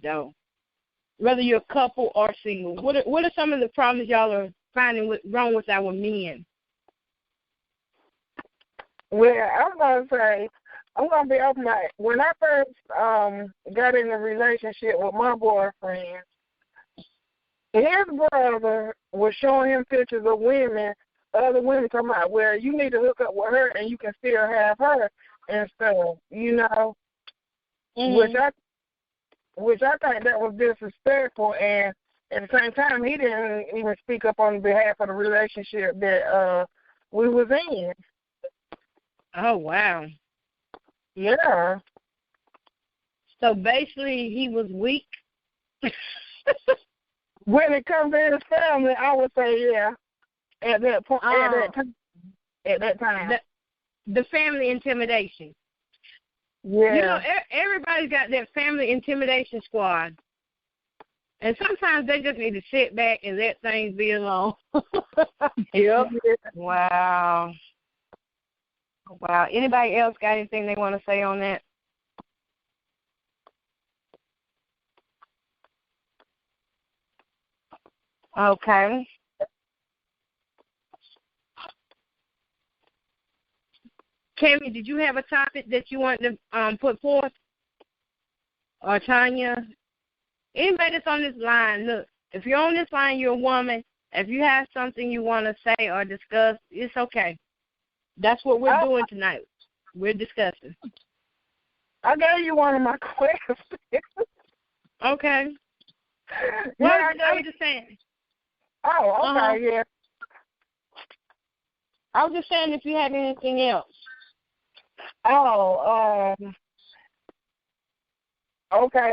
though? Whether you're a couple or single, what are some of the problems y'all are finding wrong with our men? Well, I'm going to be open. When I first got in a relationship with my boyfriend, his brother was showing him pictures of women, other women talking about, well, you need to hook up with her and you can still have her and stuff, you know, which I think that was disrespectful, and at the same time, he didn't even speak up on behalf of the relationship that we was in. Oh, wow. Yeah. So basically, he was weak. When it comes to his family, I would say, yeah, at that point, at that time. The family intimidation. Yeah. You know, everybody's got that family intimidation squad. And sometimes they just need to sit back and let things be alone. Yep. Wow. Wow. Anybody else got anything they want to say on that? Okay. Tammy, did you have a topic that you want to put forth? Or Tanya? Anybody that's on this line, look, if you're on this line, you're a woman. If you have something you want to say or discuss, it's okay. That's what we're doing tonight. We're discussing. I gave you one of my questions. Okay. Well, I was just saying. Oh, okay, yeah. I was just saying if you had anything else. Okay,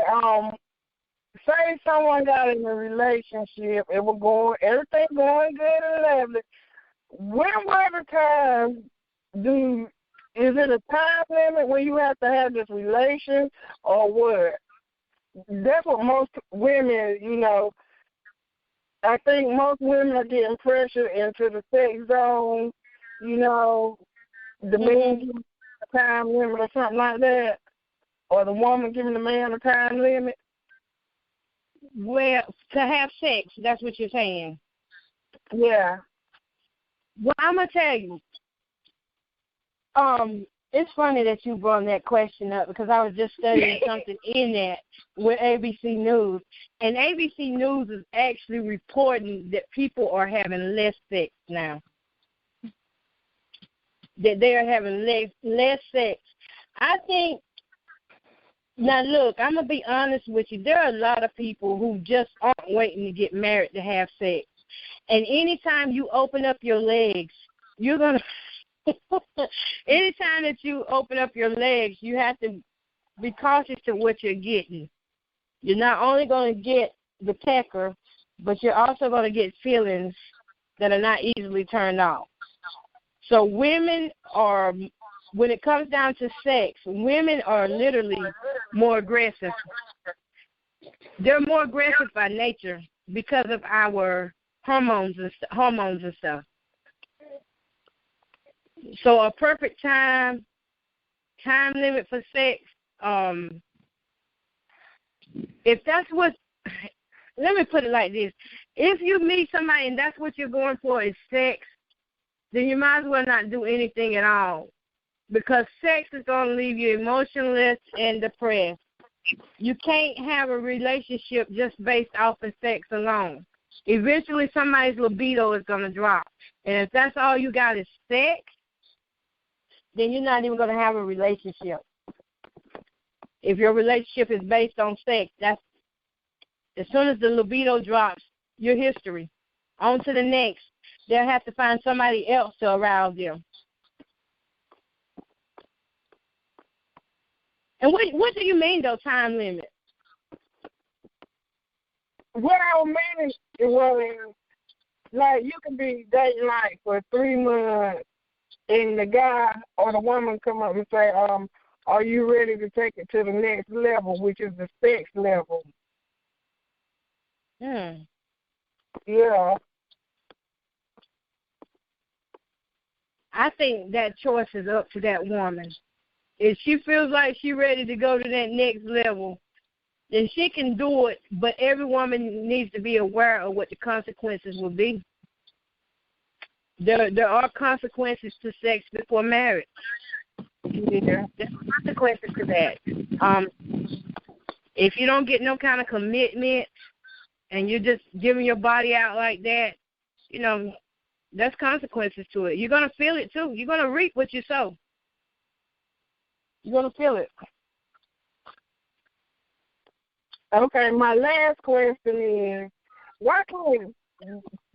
say someone got in a relationship, everything going good and lovely. When was the time is it a time limit when you have to have this relation or what? That's what most women, you know, I think most women are getting pressured into the sex zone, you know, the man giving a time limit or something like that, or the woman giving the man a time limit. Well, to have sex, that's what you're saying. Yeah. Well, I'm going to tell you, it's funny that you brought that question up because I was just studying something in that with ABC News. And ABC News is actually reporting that people are having less sex now. That they are having less sex. I think, now look, I'm going to be honest with you. There are a lot of people who just aren't waiting to get married to have sex. And anytime you open up your legs, you're going to, anytime that you open up your legs, you have to be cautious to what you're getting. You're not only going to get the pecker, but you're also going to get feelings that are not easily turned off. So women are, when it comes down to sex, women are literally more aggressive. They're more aggressive by nature because of our hormones and stuff. So a perfect time limit for sex, if that's what, let me put it like this. If you meet somebody and that's what you're going for is sex, then you might as well not do anything at all, because sex is going to leave you emotionless and depressed. You can't have a relationship just based off of sex alone. Eventually somebody's libido is going to drop. And if that's all you got is sex, then you're not even going to have a relationship. If your relationship is based on sex, that's, as soon as the libido drops, your history. On to the next. They'll have to find somebody else to arouse them. And what do you mean, though, time limit? What I mean is, like, you can be dating, like, for 3 months, and the guy or the woman come up and say, are you ready to take it to the next level, which is the sex level? Yeah. I think that choice is up to that woman. If she feels like she's ready to go to that next level, then she can do it, but every woman needs to be aware of what the consequences will be. There are consequences to sex before marriage. Yeah. There's consequences to that. If you don't get no kind of commitment and you're just giving your body out like that, you know, that's consequences to it. You're going to feel it, too. You're going to reap what you sow. You're going to feel it. Okay, my last question is, why can't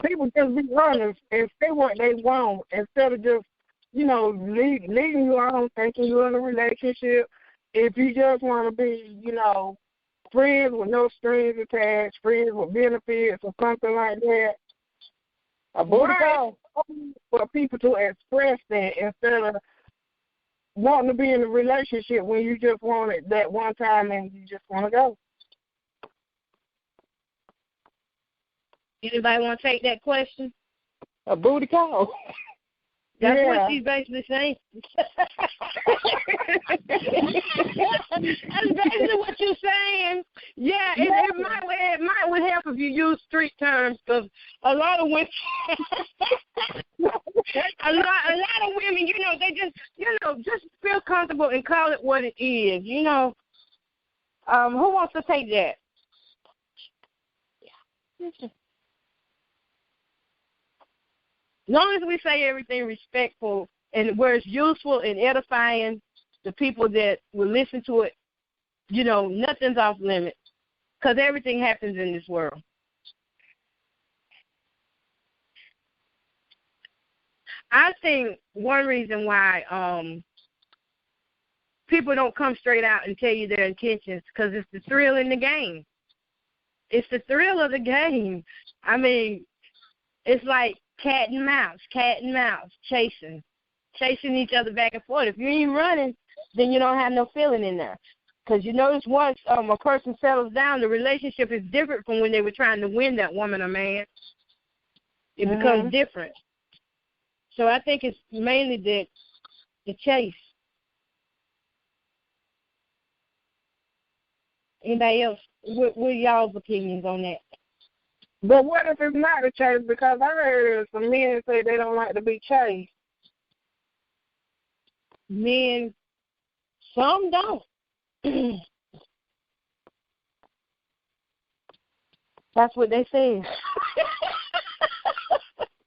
people just be honest and say what they want instead of just, you know, leading you on thinking you're in a relationship? If you just want to be, you know, friends with no strings attached, friends with benefits or something like that, a booty call for people to express that instead of wanting to be in a relationship when you just want it that one time and you just want to go. Anybody want to take that question? A booty call. That's what she's basically saying. That's basically what you're saying. Yeah, it might would help if you use street terms, because a lot of women, a lot of women, you know, they just feel comfortable and call it what it is. You know, who wants to take that? Yeah. As long as we say everything respectful and where it's useful and edifying the people that will listen to it, you know, nothing's off limits, because everything happens in this world. I think one reason why people don't come straight out and tell you their intentions, because it's the thrill in the game. It's the thrill of the game. I mean, it's like cat and mouse, chasing each other back and forth. If you ain't running, then you don't have no feeling in there. Because you notice once a person settles down, the relationship is different from when they were trying to win that woman or man. It becomes different. So I think it's mainly the chase. Anybody else? What are y'all's opinions on that? But what if it's not a chase? Because I heard some men say they don't like to be chased. Men, some don't. That's what they say.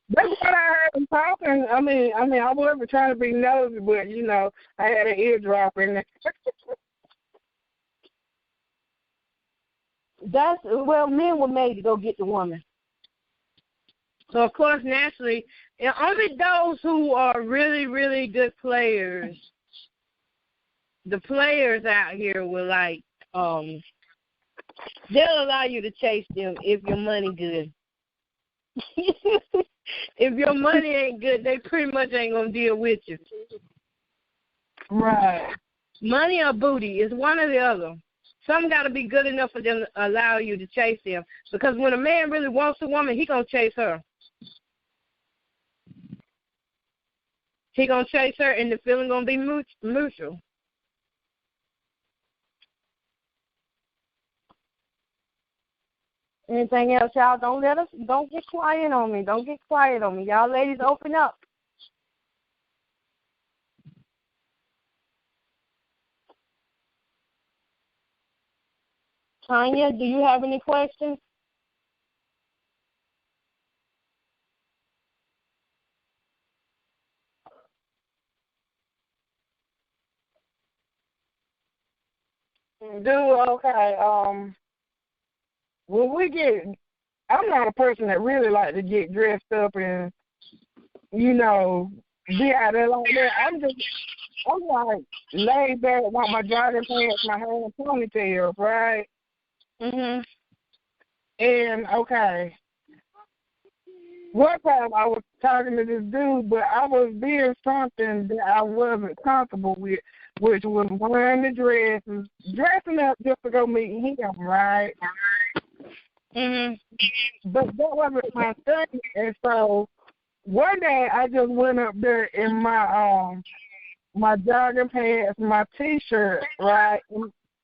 That's what I heard them talking. I mean, I wasn't trying to be nosy, but, you know, I had an eardrop in there. Men were made to go get the woman. So, of course, naturally, only those who are really, really good players, the players out here will, like, they'll allow you to chase them if your money good. If your money ain't good, they pretty much ain't going to deal with you. Right. Money or booty is one or the other. Some got to be good enough for them to allow you to chase them. Because when a man really wants a woman, he going to chase her. He going to chase her, and the feeling going to be mutual. Anything else, y'all? Don't get quiet on me. Don't get quiet on me. Y'all ladies, open up. Tanya, do you have any questions? Okay. I'm not a person that really like to get dressed up and, you know, be out there like that. I'm like laid back, want my jogging pants, my hair in ponytails, right? Mhm. And okay, one time I was talking to this dude, but I was doing something that I wasn't comfortable with, which was wearing the dresses, dressing up just to go meet him, right? Mhm. But that wasn't my thing, and so one day I just went up there in my my jogging pants, my T-shirt, right,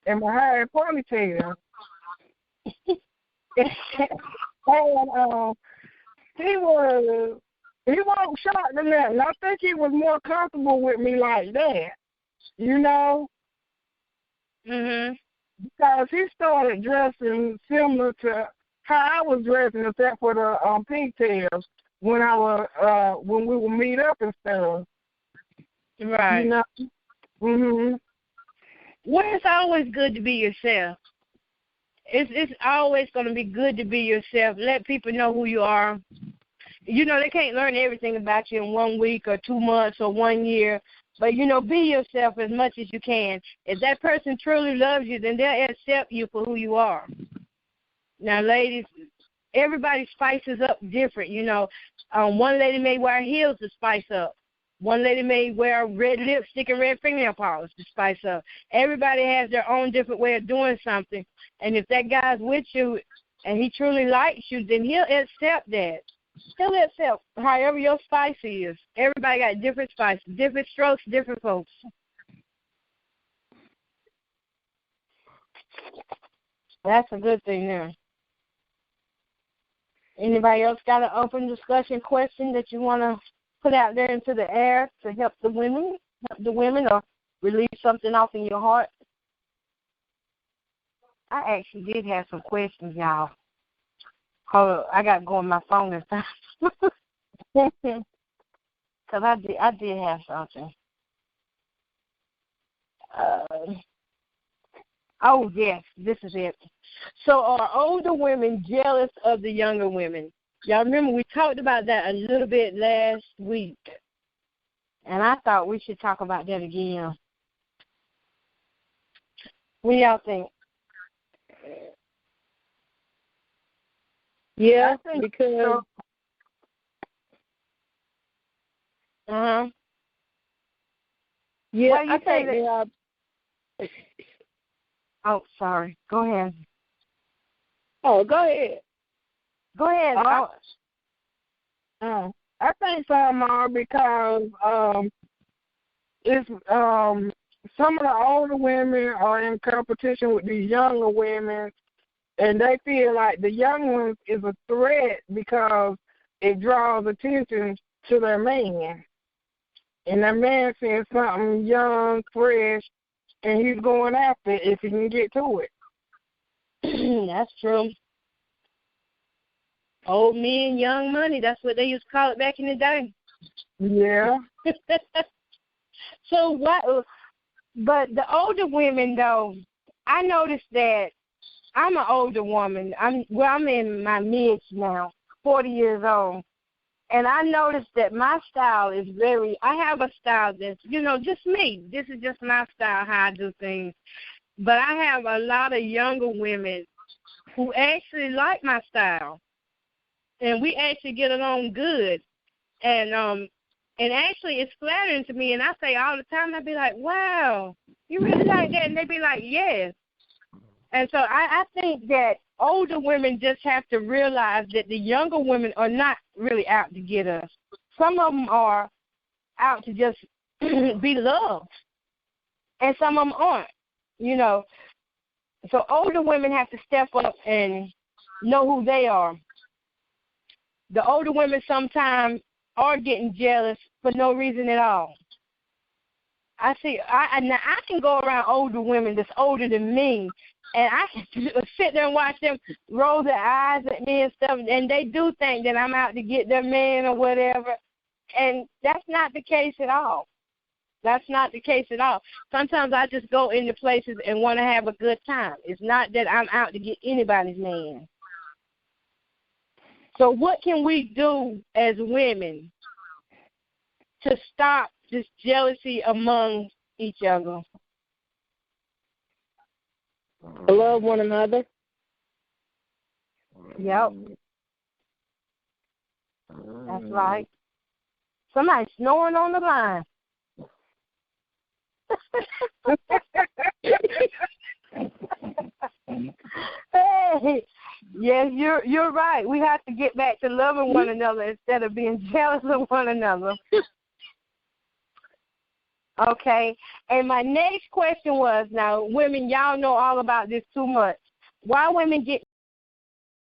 and my hair in ponytail. and he wasn't shocked in that. And I think he was more comfortable with me like that, you know? Mhm. Because he started dressing similar to how I was dressing, except for the pigtails when when we would meet up and stuff. Right. You know? Mhm. Well, it's always good to be yourself. It's always going to be good to be yourself. Let people know who you are. You know, they can't learn everything about you in 1 week or 2 months or 1 year. But, you know, be yourself as much as you can. If that person truly loves you, then they'll accept you for who you are. Now, ladies, everybody spices up different, you know. One lady may wear heels to spice up. One lady may wear red lipstick and red fingernail polish to spice up. Everybody has their own different way of doing something. And if that guy's with you and he truly likes you, then he'll accept that. He'll accept however your spice is. Everybody got different spices, different strokes, different folks. That's a good thing there. Anybody else got an open discussion question that you want to put out there into the air to help the women or relieve something off in your heart? I actually did have some questions, y'all. Hold on, I got to go on my phone and stuff. Because I did have something. Oh, yes, this is it. So are older women jealous of the younger women? Y'all remember we talked about that a little bit last week. And I thought we should talk about that again. What do y'all think? Yeah, because Uh-huh. yeah, you I think say they are. Oh, sorry. Go ahead. Oh, go ahead. Go ahead. I think some are because it's some of the older women are in competition with these younger women, and they feel like the young ones is a threat because it draws attention to their man. And that man sees something young, fresh, and he's going after it if he can get to it. That's true. Old men, young money. That's what they used to call it back in the day. Yeah. So what? But the older women, though, I noticed that I'm an older woman. I'm in my mids now, 40 years old. And I noticed that my style is I have a style that's, just me. This is just my style, how I do things. But I have a lot of younger women who actually like my style. And we actually get along good. And actually it's flattering to me. And I say all the time, I'd be like, wow, you really like that? And they'd be like, yes. And so I think that older women just have to realize that the younger women are not really out to get us. Some of them are out to just be loved, and some of them aren't, So older women have to step up and know who they are. The older women sometimes are getting jealous for no reason at all. I can go around older women that's older than me, and I can sit there and watch them roll their eyes at me and stuff, and they do think that I'm out to get their man or whatever, and that's not the case at all. That's not the case at all. Sometimes I just go into places and want to have a good time. It's not that I'm out to get anybody's man. So what can we do as women to stop this jealousy among each other? Love one another. Yep. That's right. Somebody's snoring on the line. Hey, yes, you're right. We have to get back to loving one another instead of being jealous of one another. Okay, and my next question was, now, women, y'all know all about this too much. Why women get